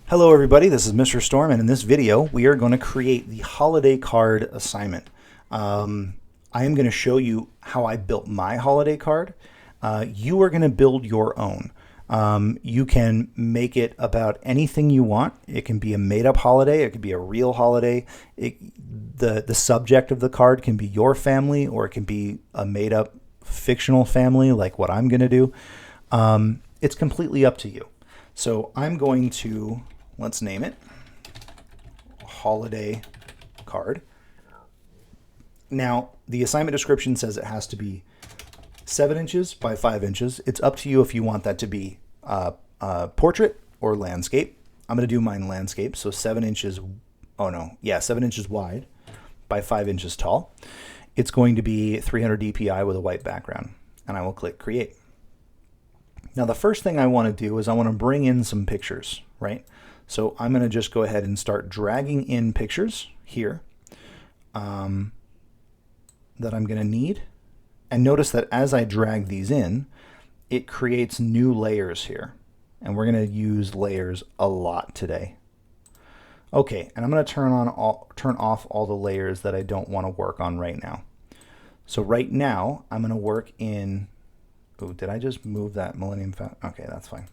Hello everybody, this is Mr. Storm, and in this video we are going to create the holiday card assignment. I am going to show you how I built my holiday card. You are going to build your own. You can make it about anything you want. It can be a made-up holiday, it could be a real holiday. The subject of the card can be your family, or it can be a made-up fictional family like what I'm going to do. It's completely up to you. So I'm going to, let's name it holiday card. Now, the assignment description says it has to be 7 inches by 5 inches. It's up to you if you want that to be portrait or landscape. I'm going to do mine landscape, so 7 inches, 7 inches wide by 5 inches tall. It's going to be 300 DPI with a white background, and I will click create. Now, the first thing I want to do is I want to bring in some pictures, right? So I'm going to just go ahead and start dragging in pictures here that I'm going to need. And notice that as I drag these in, it creates new layers here. And we're going to use layers a lot today. Okay, and I'm going to turn off all the layers that I don't want to work on right now. So right now, I'm going to work in... Oh, did I just move that Millennium Falcon? Okay, that's fine.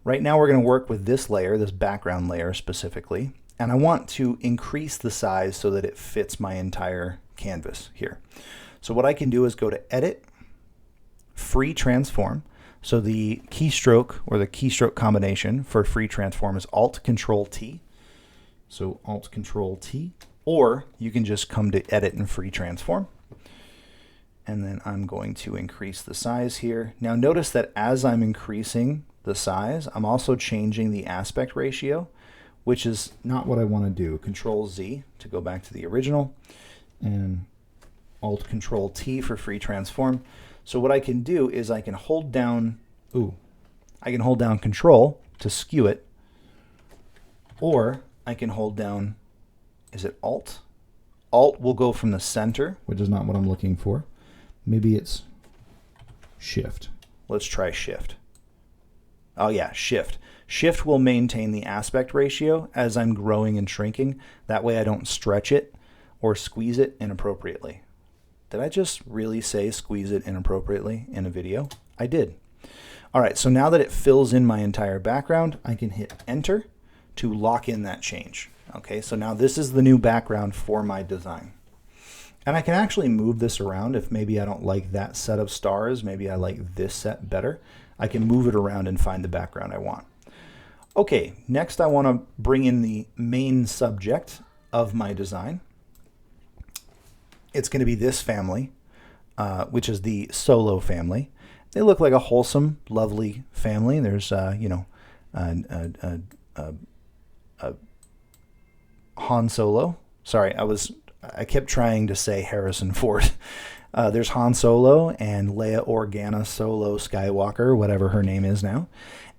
Right now we're going to work with this layer, this background layer specifically, and I want to increase the size so that it fits my entire canvas here. So what I can do is go to Edit, Free Transform. So the keystroke or the keystroke combination for free transform is Alt-Control-T. So Alt-Control-T, or you can just come to Edit and Free Transform. And then I'm going to increase the size here. Now notice that as I'm increasing the size, I'm also changing the aspect ratio, which is not what I want to do. Control-Z to go back to the original, and Alt-Control-T for free transform. So what I can do is I can hold down, Control to skew it, or I can hold down, is it Alt? Alt will go from the center, which is not what I'm looking for. Maybe it's Shift. Let's try Shift. Oh yeah, Shift. Shift will maintain the aspect ratio as I'm growing and shrinking. That way I don't stretch it or squeeze it inappropriately. Did I just really say squeeze it inappropriately in a video? I did. All right, so now that it fills in my entire background, I can hit Enter to lock in that change. Okay, so now this is the new background for my design. And I can actually move this around if maybe I don't like that set of stars. Maybe I like this set better. I can move it around and find the background I want. Okay, next I want to bring in the main subject of my design. It's going to be this family, which is the Solo family. They look like a wholesome, lovely family. There's, Han Solo. Sorry, I kept trying to say Harrison Ford. There's Han Solo and Leia Organa Solo Skywalker, whatever her name is now.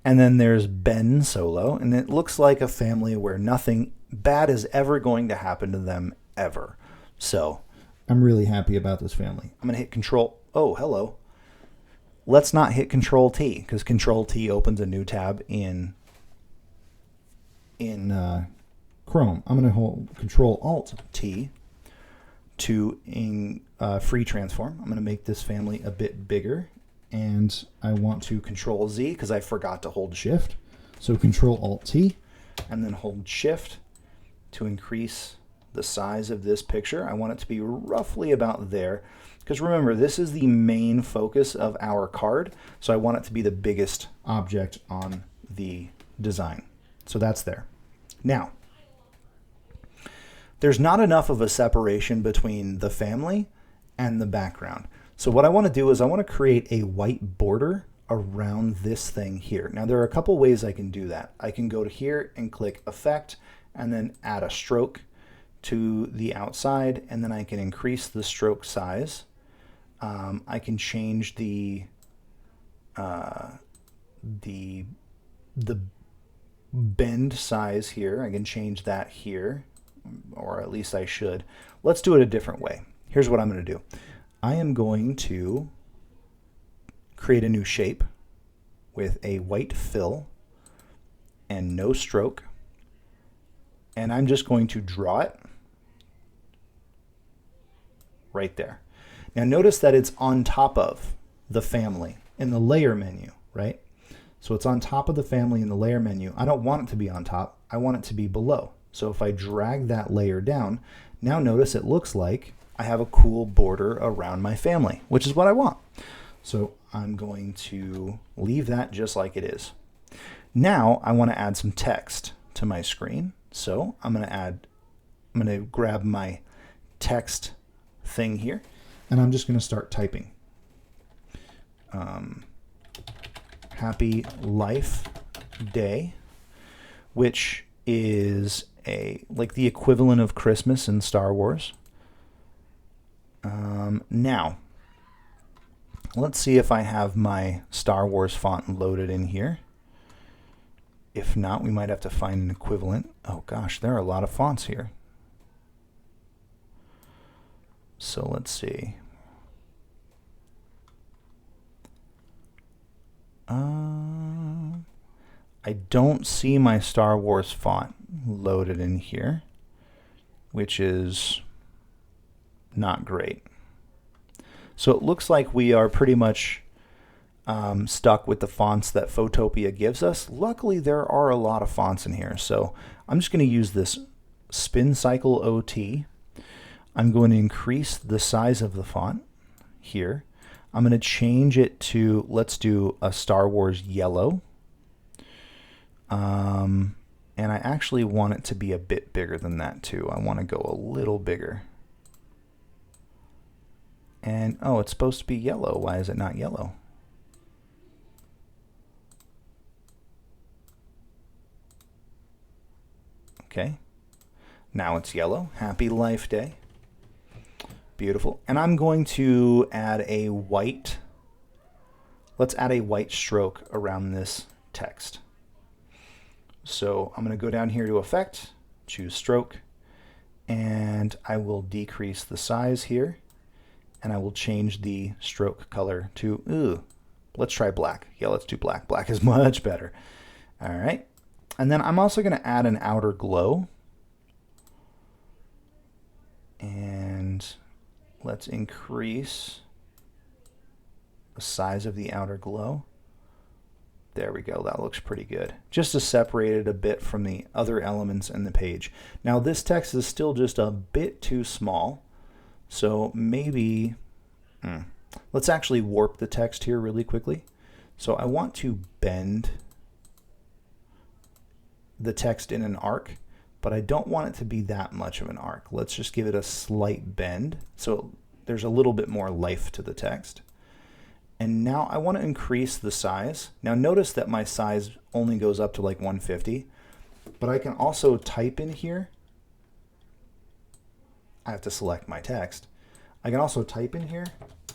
And then there's Ben Solo, and it looks like a family where nothing bad is ever going to happen to them, ever. So I'm really happy about this family. I'm going to hit Control. Oh, hello. Let's not hit Control-T, because Control-T opens a new tab in Chrome. I'm going to hold Control-Alt-T to free transform. I'm going to make this family a bit bigger, and I want to Control-Z because I forgot to hold Shift. So Control-Alt-T, and then hold Shift to increase the size of this picture. I want it to be roughly about there, because remember, this is the main focus of our card, so I want it to be the biggest object on the design. So that's there. Now, there's not enough of a separation between the family and the background. So what I want to do is I want to create a white border around this thing here. Now there are a couple ways I can do that. I can go to here and click Effect and then add a stroke to the outside, and then I can increase the stroke size. I can change the bend size here. I can change that here, or at least I should. Let's do it a different way. Here's what I'm going to do. I am going to create a new shape with a white fill and no stroke. And I'm just going to draw it right there. Now notice that it's on top of the family in the layer menu, right? So it's on top of the family in the layer menu. I don't want it to be on top. I want it to be below. So if I drag that layer down, now notice it looks like I have a cool border around my family, which is what I want. So I'm going to leave that just like it is. Now I want to add some text to my screen. So I'm going to grab my text thing here, and I'm just going to start typing. Happy Life Day, which is like the equivalent of Christmas in Star Wars. Now, let's see if I have my Star Wars font loaded in here. If not, we might have to find an equivalent. Oh gosh, there are a lot of fonts here. So let's see. I don't see my Star Wars font loaded in here, which is not great. So it looks like we are pretty much stuck with the fonts that Photopea gives us. Luckily, there are a lot of fonts in here, so I'm just going to use this spin cycle OT. I'm going to increase the size of the font here. I'm going to change it to, let's do a Star Wars yellow. And I actually want it to be a bit bigger than that too. I want to go a little bigger. And oh, it's supposed to be yellow. Why is it not yellow? Okay. Now it's yellow. Happy Life Day. Beautiful. And I'm going to add a white. Let's add a white stroke around this text. So I'm going to go down here to Effect, choose Stroke, and I will decrease the size here, and I will change the stroke color to, let's try black. Yeah, let's do black. Black is much better. All right. And then I'm also going to add an outer glow. And let's increase the size of the outer glow. There we go. That looks pretty good. Just to separate it a bit from the other elements in the page. Now this text is still just a bit too small. So maybe, let's actually warp the text here really quickly. So I want to bend the text in an arc, but I don't want it to be that much of an arc. Let's just give it a slight bend so there's a little bit more life to the text. And now I want to increase the size. Now notice that my size only goes up to like 150, but I can also type in here. I have to select my text. I can also type in here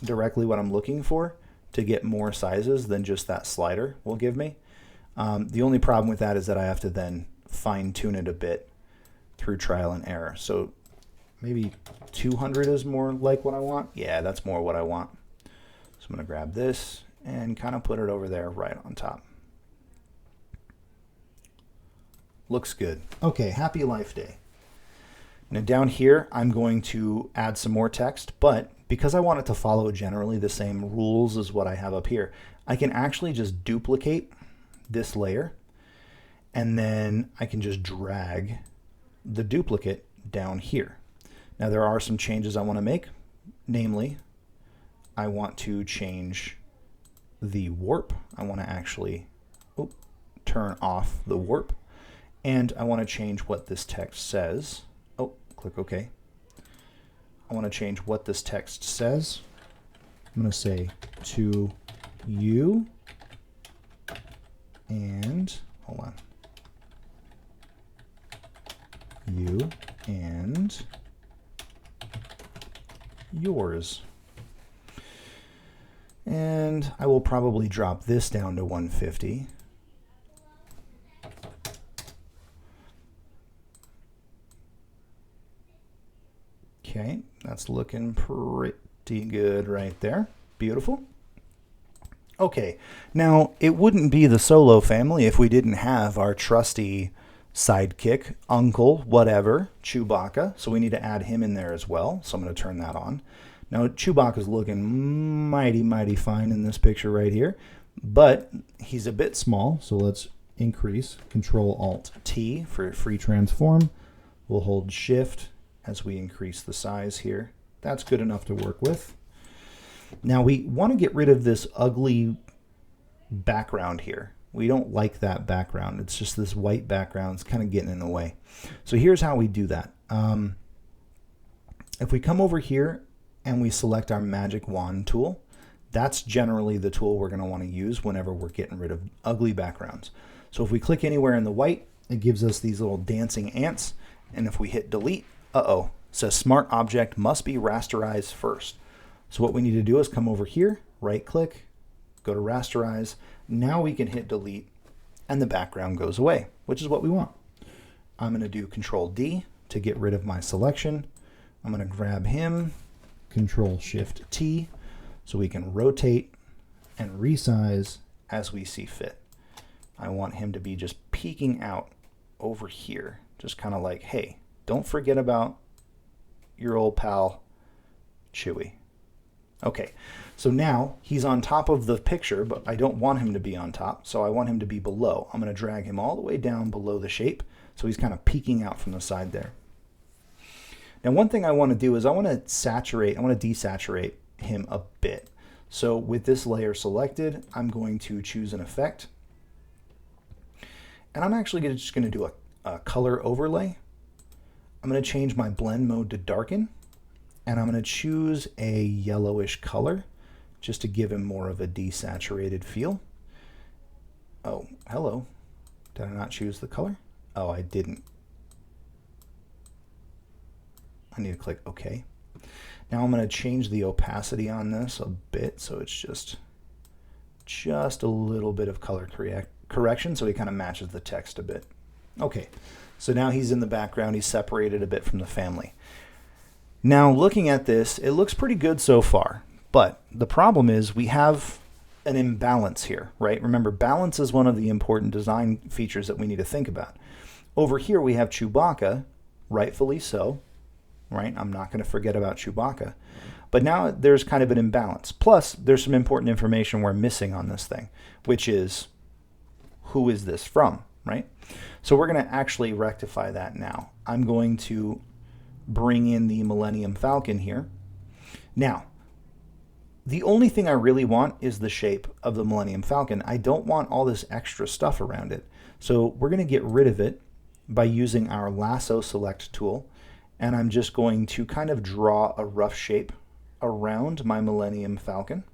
directly what I'm looking for to get more sizes than just that slider will give me. The only problem with that is that I have to then fine tune it a bit through trial and error. So maybe 200 is more like what I want. Yeah, that's more what I want. So I'm going to grab this and kind of put it over there right on top. Looks good. Okay, Happy Life Day. Now down here, I'm going to add some more text, but because I want it to follow generally the same rules as what I have up here, I can actually just duplicate this layer, and then I can just drag the duplicate down here. Now there are some changes I want to make, namely, I want to change the warp. I want to actually turn off the warp, and I want to change what this text says. Oh, click OK. I want to change what this text says. I'm going to say to you and, hold on, you and yours. And I will probably drop this down to 150. Okay, that's looking pretty good right there. Beautiful. Okay, now it wouldn't be the solo family if we didn't have our trusty sidekick, uncle, whatever, Chewbacca. So we need to add him in there as well. So I'm going to turn that on. Now Chewbacca's looking mighty, mighty fine in this picture right here, but he's a bit small. So let's increase. Control-Alt-T for free transform. We'll hold Shift as we increase the size here. That's good enough to work with. Now we want to get rid of this ugly background here. We don't like that background. It's just this white background. It's kind of getting in the way. So here's how we do that. If we come over here and we select our magic wand tool, that's generally the tool we're going to want to use whenever we're getting rid of ugly backgrounds. So if we click anywhere in the white, it gives us these little dancing ants. And if we hit delete, it says smart object must be rasterized first. So what we need to do is come over here, right click, go to rasterize. Now we can hit delete and the background goes away, which is what we want. I'm going to do Control D to get rid of my selection. I'm going to grab him, Control Shift T, so we can rotate and resize as we see fit. I want him to be just peeking out over here, just kind of like, hey, don't forget about your old pal Chewie. Okay, so now he's on top of the picture, but I don't want him to be on top, so I want him to be below. I'm going to drag him all the way down below the shape, so he's kind of peeking out from the side there. Now one thing I want to do is I want to desaturate him a bit. So with this layer selected, I'm going to choose an effect, and I'm actually just going to do a color overlay. I'm going to change my blend mode to darken. And I'm going to choose a yellowish color just to give him more of a desaturated feel. Oh, hello. Did I not choose the color? Oh, I didn't. I need to click OK. Now I'm going to change the opacity on this a bit so it's just a little bit of color correction so he kind of matches the text a bit. Okay, so now he's in the background. He's separated a bit from the family. Now looking at this, it looks pretty good so far, but the problem is we have an imbalance here, right? Remember, balance is one of the important design features that we need to think about. Over here we have Chewbacca, rightfully so, right? I'm not going to forget about Chewbacca, but now there's kind of an imbalance. Plus, there's some important information we're missing on this thing, which is who is this from, right? So we're going to actually rectify that now. I'm going to bring in the Millennium Falcon here. Now, the only thing I really want is the shape of the Millennium Falcon. I don't want all this extra stuff around it. So we're going to get rid of it by using our lasso select tool. And I'm just going to kind of draw a rough shape around my Millennium Falcon.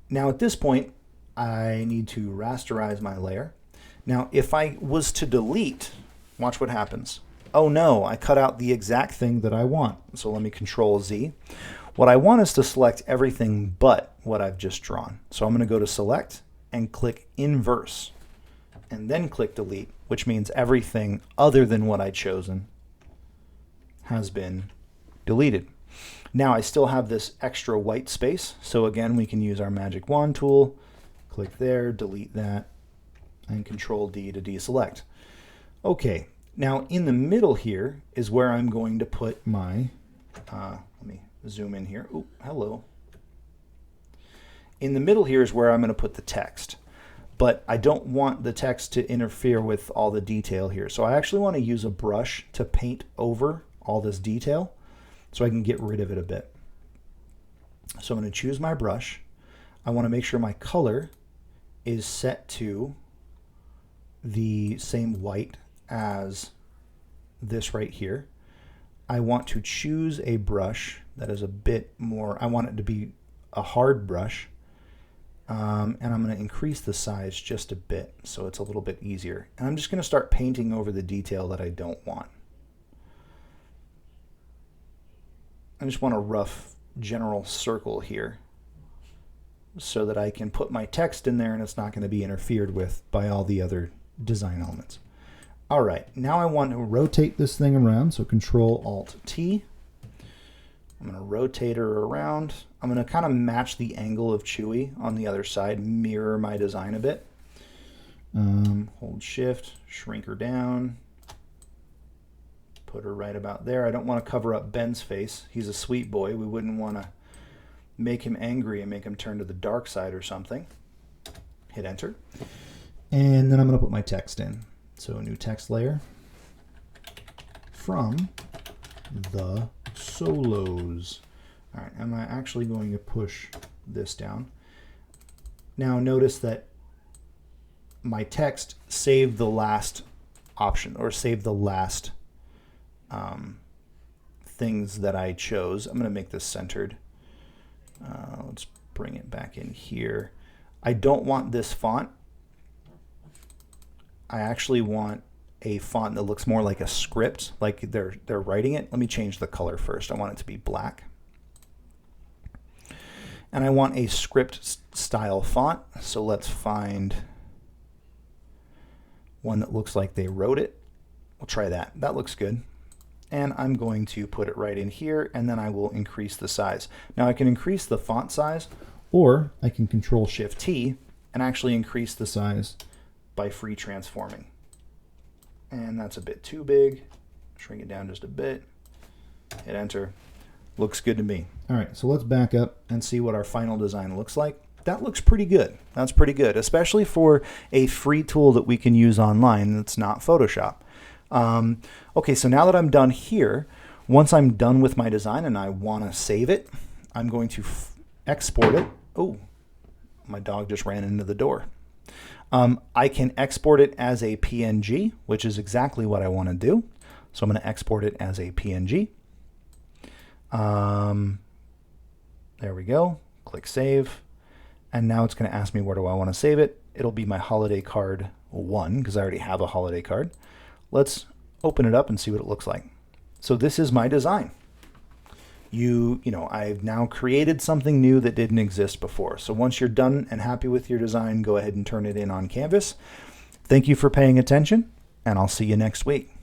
Now at this point, I need to rasterize my layer. Now, if I was to delete, watch what happens. Oh no, I cut out the exact thing that I want. So let me Control Z. What I want is to select everything but what I've just drawn. So I'm going to go to Select and click Inverse, and then click Delete, which means everything other than what I'd chosen has been deleted. Now I still have this extra white space. So again, we can use our Magic Wand tool, click there, delete that, and Control D to deselect. Okay, now in the middle here is where I'm going to put my, let me zoom in here. Oh, hello. In the middle here is where I'm going to put the text, but I don't want the text to interfere with all the detail here. So I actually want to use a brush to paint over all this detail so I can get rid of it a bit. So I'm going to choose my brush. I want to make sure my color is set to the same white as this right here. I want to choose a brush that is a bit more, I want it to be a hard brush, and I'm going to increase the size just a bit so it's a little bit easier. And I'm just going to start painting over the detail that I don't want. I just want a rough general circle here so that I can put my text in there and it's not going to be interfered with by all the other design elements. All right, now I want to rotate this thing around, so Control-Alt-T. I'm going to rotate her around. I'm going to kind of match the angle of Chewie on the other side, mirror my design a bit. Hold shift, shrink her down, put her right about there. I don't want to cover up Ben's face. He's a sweet boy. We wouldn't want to make him angry and make him turn to the dark side or something. Hit enter. And then I'm going to put my text in. So a new text layer from the Solos. All right, am I actually going to push this down? Now notice that my text saved the last option, or saved the last things that I chose. I'm going to make this centered. Let's bring it back in here. I don't want this font. I actually want a font that looks more like a script, like they're writing it. Let me change the color first. I want it to be black. And I want a script style font. So let's find one that looks like they wrote it. We'll try that. That looks good. And I'm going to put it right in here, and then I will increase the size. Now I can increase the font size, or I can Control Shift T and actually increase the size by free transforming. And that's a bit too big. Shrink it down just a bit. Hit enter. Looks good to me. All right, so let's back up and see what our final design looks like. That looks pretty good. That's pretty good, especially for a free tool that we can use online that's not Photoshop. Okay, so now that I'm done here, once I'm done with my design and I want to save it, I'm going to export it. Oh, my dog just ran into the door. I can export it as a PNG, which is exactly what I want to do. So I'm going to export it as a PNG. There we go. Click Save. And now it's going to ask me where do I want to save it. It'll be my holiday card 1 because I already have a holiday card. Let's open it up and see what it looks like. So this is my design. You know, I've now created something new that didn't exist before. So once you're done and happy with your design, go ahead and turn it in on Canvas. Thank you for paying attention, and I'll see you next week.